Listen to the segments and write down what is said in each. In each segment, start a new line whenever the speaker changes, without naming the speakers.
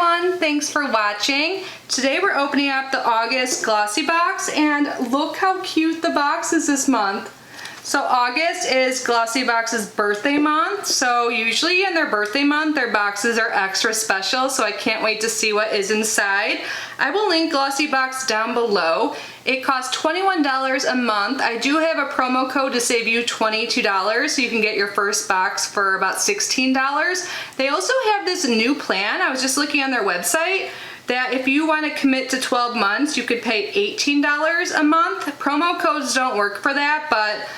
everyone, thanks for watching. Today we're opening up the August Glossybox, and look how cute the box is this month. So August is Glossybox's birthday month, so usually in their birthday month their boxes are extra special, so I can't wait to see what is inside. I will link Glossybox down below. It costs $21 a month. I do have a promo code to save you $22, so you can get your first box for about $16. They also have this new plan, I was just looking on their website, that if you want to commit to 12 months, you could pay $18 a month. Promo codes don't work for that, but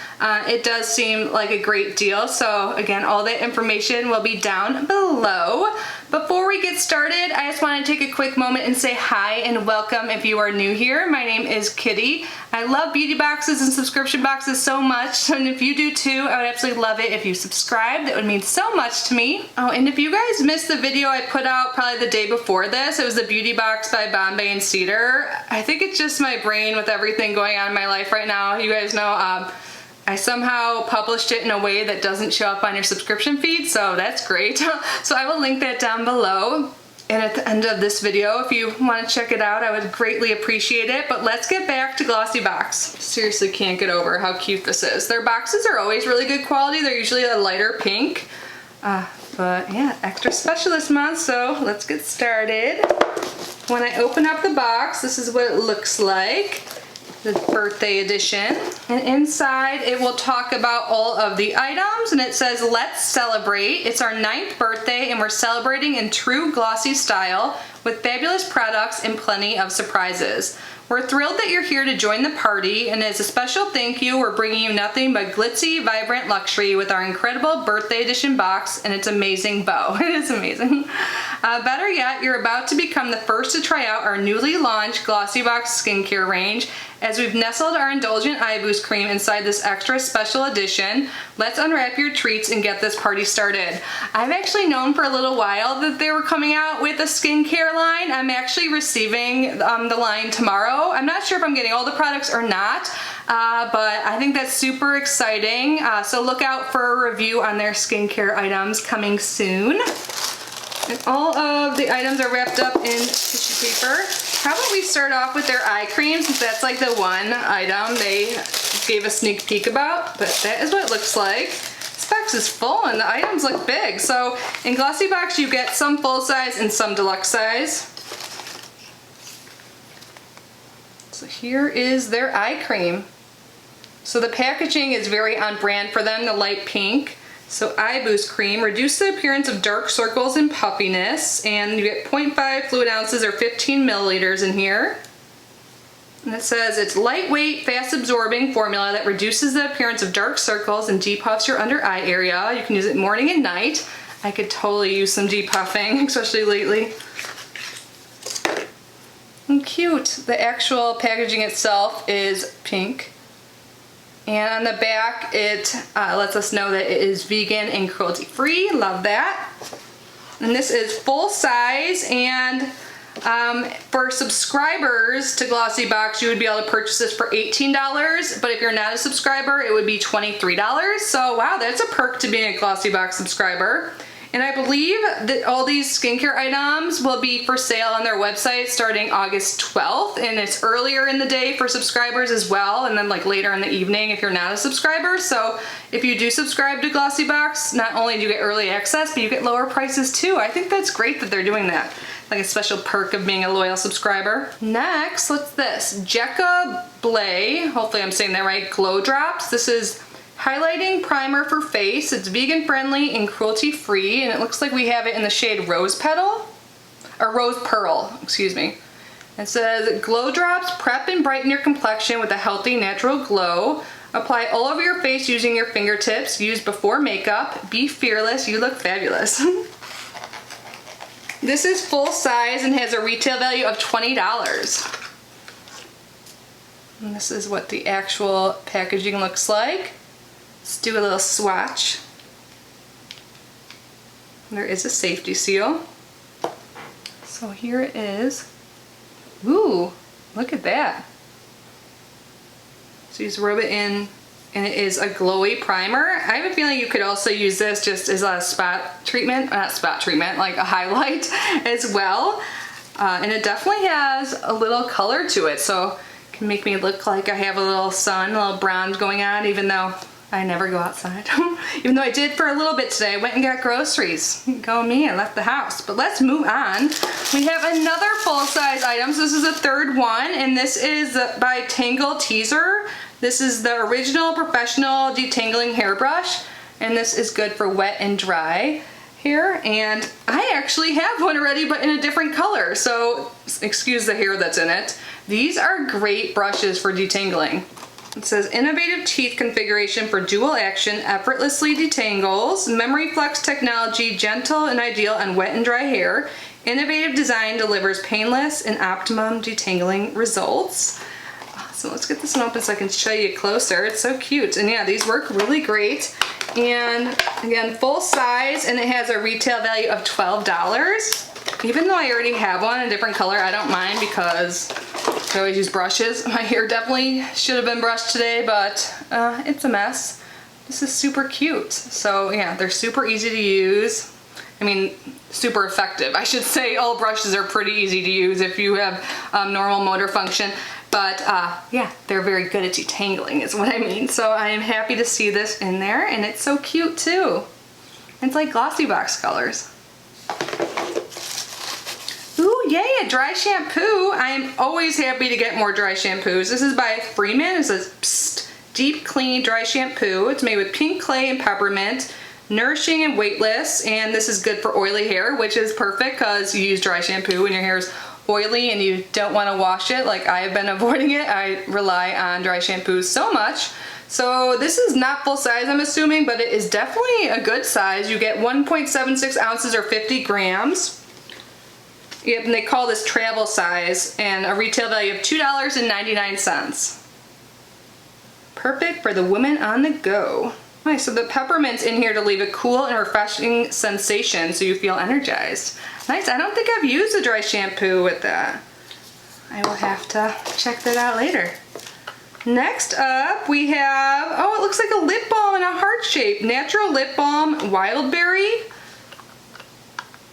it does seem like a great deal. So again, all that information will be down below. Before we get started, I just want to take a quick moment and say hi and welcome if you are new here. My name is Kitty. I love beauty boxes and subscription boxes so much, and if you do too, I would absolutely love it if you subscribe. That would mean so much to me. Oh, and if you guys missed the video I put out probably the day before this, it was the beauty box by Bombay and Cedar. I think it's just my brain with everything going on in my life right now. You guys know I somehow published it in a way that doesn't show up on your subscription feed, so that's great. So I will link that down below. And at the end of this video, if you want to check it out, I would greatly appreciate it. But let's get back to Glossybox. Seriously can't get over how cute this is. Their boxes are always really good quality. They're usually a lighter pink. But yeah, extra special this month, so let's get started. When I open up the box, this is what it looks like. The birthday edition, and inside it will talk about all of the items, and it says let's celebrate. It's our 9th birthday and we're celebrating in true glossy style with fabulous products and plenty of surprises. We're thrilled that you're here to join the party, and as a special thank you, we're bringing you nothing but glitzy, vibrant luxury with our incredible birthday edition box and its amazing bow. It is amazing. Better yet, you're about to become the first to try out our newly launched Glossybox skincare range. As we've nestled our indulgent eye boost cream inside this extra special edition, let's unwrap your treats and get this party started. I've actually known for a little while that they were coming out with a skincare line. I'm actually receiving the line tomorrow. I'm not sure if I'm getting all the products or not, but I think that's super exciting. So look out for a review on their skincare items coming soon. And all of the items are wrapped up in tissue paper. How about we start off with their eye cream, since that's like the one item they gave a sneak peek about, but that is what it looks like. This box is full and the items look big. So in Glossybox you get some full size and some deluxe size. So here is their eye cream. So the packaging is very on brand for them, the light pink. So eye boost cream, reduce the appearance of dark circles and puffiness, and you get 0.5 fluid ounces or 15 milliliters in here. And it says it's lightweight, fast absorbing formula that reduces the appearance of dark circles and depuffs your under eye area. You can use it morning and night. I could totally use some depuffing, especially lately. And cute. The actual packaging itself is pink. And on the back, it lets us know that it is vegan and cruelty-free. Love that. And this is full size, and for subscribers to Glossybox, you would be able to purchase this for $18, but if you're not a subscriber, it would be $23. So wow, that's a perk to being a Glossybox subscriber. And I believe that all these skincare items will be for sale on their website starting August 12th, and it's earlier in the day for subscribers as well, and then like later in the evening if you're not a subscriber. So if you do subscribe to Glossybox, not only do you get early access, but you get lower prices too. I think that's great that they're doing that. Like a special perk of being a loyal subscriber. Next, what's this? Jekka Blay, hopefully I'm saying that right, Glow Drops. This is highlighting primer for face. It's vegan friendly and cruelty free, and it looks like we have it in the shade Rose Petal, or Rose Pearl, excuse me. It says Glow Drops prep and brighten your complexion with a healthy natural glow. Apply all over your face using your fingertips. Use before makeup. Be fearless, you look fabulous. This is full size and has a retail value of $20. And this is what the actual packaging looks like. Let's do a little swatch. There is a safety seal. So here it is. Ooh, look at that. So you just rub it in and it is a glowy primer. I have a feeling you could also use this just as a spot treatment, not spot treatment, like a highlight as well. And it definitely has a little color to it, so it can make me look like I have a little sun, a little brown going on, even though I never go outside. Even though I did for a little bit today. I went and got groceries. Go me, I left the house. But let's move on. We have another full-size item. So this is the third one, and this is by Tangle Teaser. This is the original professional detangling hairbrush, and this is good for wet and dry hair. And I actually have one already, but in a different color, so excuse the hair that's in it. These are great brushes for detangling. It says innovative teeth configuration for dual action, effortlessly detangles, memory flex technology, gentle and ideal on wet and dry hair. Innovative design delivers painless and optimum detangling results. So let's get this one open so I can show you closer. It's so cute. And yeah, these work really great. And again, full size, and it has a retail value of $12. Even though I already have one in a different color, I don't mind because I always use brushes. My hair definitely should have been brushed today, but it's a mess. This is super cute. So yeah, they're super easy to use. I mean, super effective. I should say all brushes are pretty easy to use if you have normal motor function. But yeah, they're very good at detangling is what I mean. So I am happy to see this in there, and it's so cute too. It's like Glossybox colors. Ooh, yay, a dry shampoo. I am always happy to get more dry shampoos. This is by Freeman. It says, Psst, Deep Clean Dry Shampoo. It's made with pink clay and peppermint, nourishing and weightless, and this is good for oily hair, which is perfect because you use dry shampoo when your hair is oily and you don't want to wash it like I have been avoiding it. I rely on dry shampoos so much. So this is not full size, I'm assuming, but it is definitely a good size. You get 1.76 ounces or 50 grams. Yep, and they call this travel size, and a retail value of $2.99. Perfect for the woman on the go. Nice, so the peppermint's in here to leave a cool and refreshing sensation so you feel energized. Nice, I don't think I've used a dry shampoo with that. I will have to check that out later. Next up we have, oh, it looks like a lip balm in a heart shape. Natural Lip Balm Wildberry.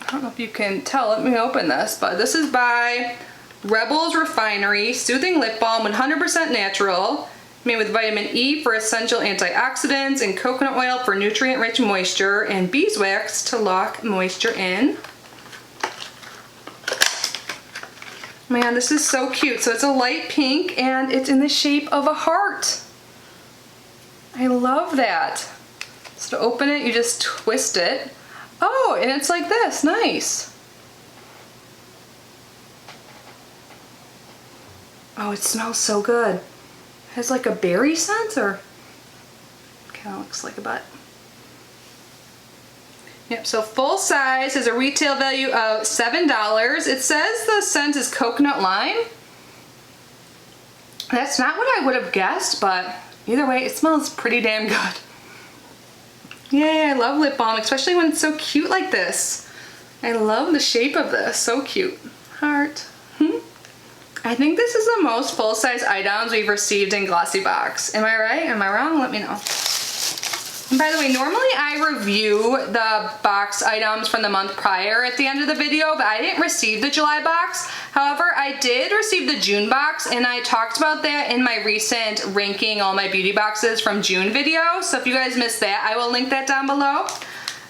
I don't know if you can tell, let me open this, but this is by Rebel's Refinery, Soothing Lip Balm, 100% natural, made with vitamin E for essential antioxidants and coconut oil for nutrient-rich moisture and beeswax to lock moisture in. Man, this is so cute. So it's a light pink and it's in the shape of a heart. I love that. So to open it, you just twist it. Oh, and it's like this, nice. Oh, it smells so good. It has like a berry scent, or kind of looks like a butt. Yep, so full size is a retail value of $7. It says the scent is coconut lime. That's not what I would have guessed, but either way, it smells pretty damn good. Yay, I love lip balm, especially when it's so cute like this. I love the shape of this, so cute. Heart. I think this is the most full-size items we've received in Glossybox. Am I right? Am I wrong? Let me know. And by the way, normally I review the box items from the month prior at the end of the video, but I didn't receive the July box. However, I did receive the June box, and I talked about that in my recent ranking all my beauty boxes from June video. So if you guys missed that, I will link that down below.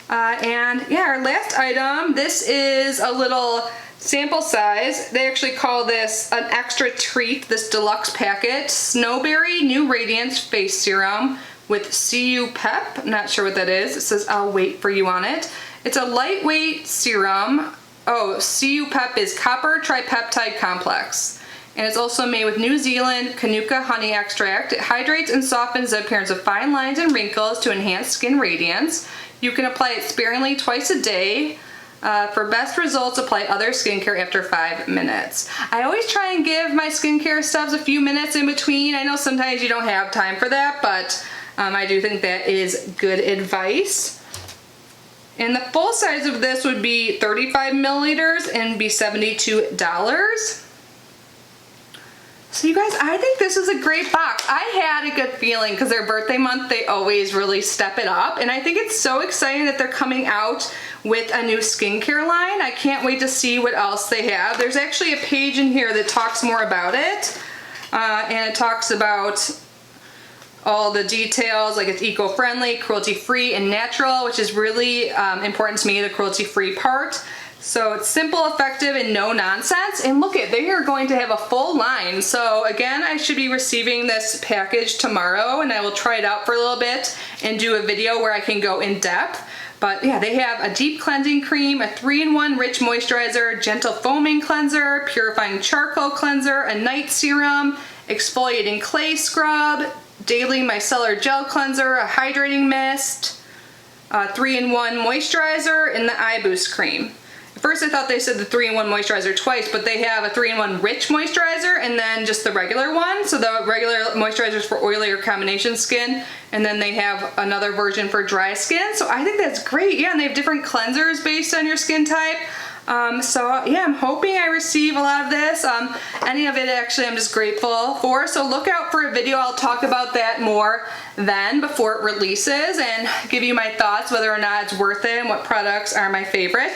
And yeah, our last item, this is a little sample size. They actually call this an extra treat, this deluxe packet. Snowberry New Radiance Face Serum with CU Pep. I'm not sure what that is. It says I'll wait for you on it. It's a lightweight serum. Oh, CU Pep is copper tripeptide complex. And it's also made with New Zealand Kanuka honey extract. It hydrates and softens the appearance of fine lines and wrinkles to enhance skin radiance. You can apply it sparingly twice a day. For best results, apply other skincare after 5 minutes. I always try and give my skincare stuff a few minutes in between. I know sometimes you don't have time for that, but I do think that is good advice. And the full size of this would be 35 milliliters and be $72. So you guys, I think this is a great box. I had a good feeling because their birthday month, they always really step it up. And I think it's so exciting that they're coming out with a new skincare line. I can't wait to see what else they have. There's actually a page in here that talks more about it. And it talks about all the details, like it's eco-friendly, cruelty-free, and natural, which is really important to me, the cruelty-free part. So it's simple, effective, and no nonsense. And look at, they are going to have a full line. So again, I should be receiving this package tomorrow, and I will try it out for a little bit and do a video where I can go in depth. But yeah, they have a deep cleansing cream, a 3-in-1 rich moisturizer, gentle foaming cleanser, purifying charcoal cleanser, a night serum, exfoliating clay scrub, daily micellar gel cleanser, a hydrating mist, a 3-in-1 moisturizer, and the eye boost cream. At first I thought they said the 3-in-1 moisturizer twice, but they have a 3-in-1 rich moisturizer and then just the regular one. So the regular moisturizer is for oily or combination skin, and then they have another version for dry skin. So I think that's great. Yeah, and they have different cleansers based on your skin type. So yeah, I'm hoping I receive a lot of this. Any of it actually I'm just grateful for. So look out for a video. I'll talk about that more then before it releases and give you my thoughts whether or not it's worth it and what products are my favorite.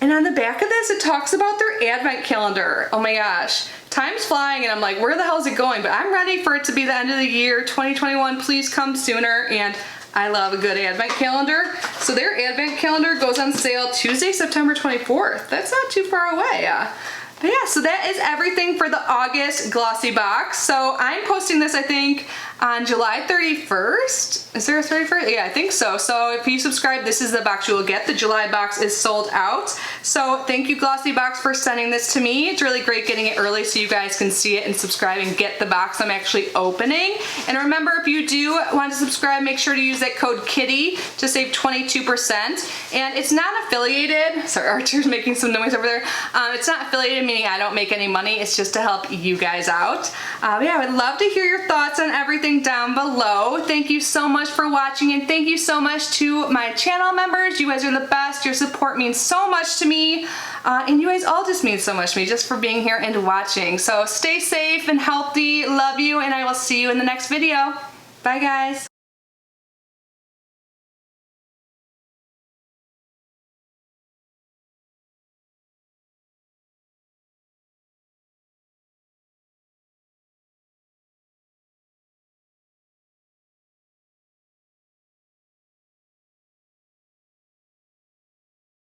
And on the back of this, it talks about their advent calendar. Oh my gosh, time's flying and I'm like, where the hell is it going? But I'm ready for it to be the end of the year. 2021, please come sooner. And I love a good advent calendar. So their advent calendar goes on sale Tuesday, September 24th. That's not too far away. But yeah, so that is everything for the August Glossybox. So I'm posting this, I think, on July 31st. Is there a 31st? Yeah, I think so. So if you subscribe, this is the box you will get. The July box is sold out. So thank you, Glossybox, for sending this to me. It's really great getting it early so you guys can see it and subscribe and get the box I'm actually opening. And remember, if you do want to subscribe, make sure to use that code KITTY to save 22%. And it's not affiliated. Sorry, Archer's making some noise over there. It's not affiliated, meaning I don't make any money. It's just to help you guys out. Yeah, I would love to hear your thoughts on everything down below. Thank you so much for watching, and thank you so much to my channel members. You guys are the best. Your support means so much to me, and you guys all just mean so much to me just for being here and watching. So stay safe and healthy. Love you, and I will see you in the next video. Bye, guys.